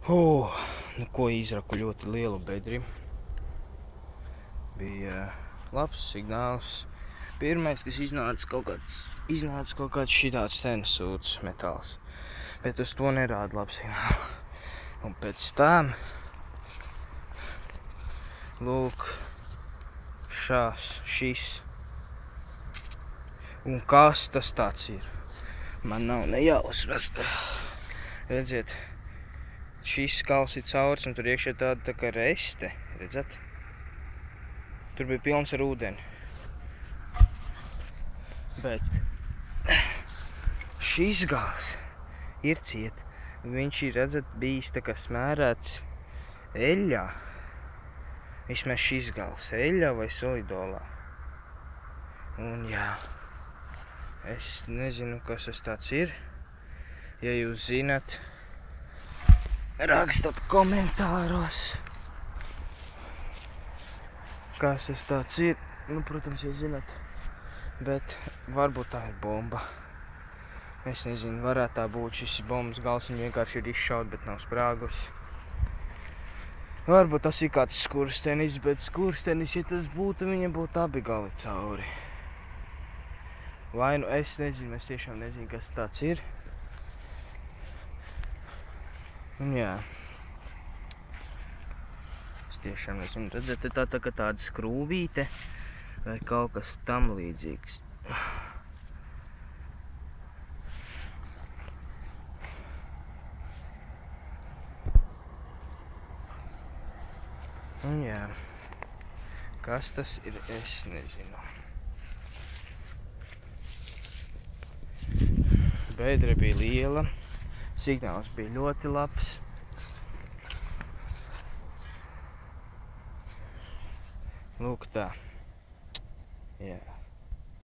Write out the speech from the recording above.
Nu ko izraku ļoti lielu bedri. Bija labs signāls. Pirmais, kas iznāca kaut kāds šitāds tenisūds metāls. Bet uz to nerāda labu signālu. Un pēc tam, lūk, šis. Un kas tas tāds ir? Man nav nejausmas. Redziet, šis skals ir caurs un tur iekšā tāda tā kā reste. Redzat? Tur bija pilns ar ūdeni. Bet šis gals ir ciet. Viņš ir, redzat, bijis tā kā smērēts eļļā. Vismaz šis gals, eļļā vai solidolā. Un jā, es nezinu, kas tas tāds ir. Ja jūs zinat, rakstat komentāros, kas tas tāds ir. Nu, protams, ja zinat, bet varbūt tā ir bomba. Es nezinu, varētu tā būt šis bombas gals, viņa vienkārši ir izšaut, bet nav sprāgusi. Varbūt tas ir kāds skurstenis, bet skurstenis, ja tas būtu, viņam būtu abi gali cauri. Vai nu es nezinu, es tiešām nezinu, kas tāds ir. Un jā. Es tiešām nezinu, redzat, tā kā tāda skrūvīte vai kaut kas tam līdzīgs. Un jā, kas tas ir, es nezinu. Bedre bija liela, signāls bija ļoti labs. Lūk tā. Jā.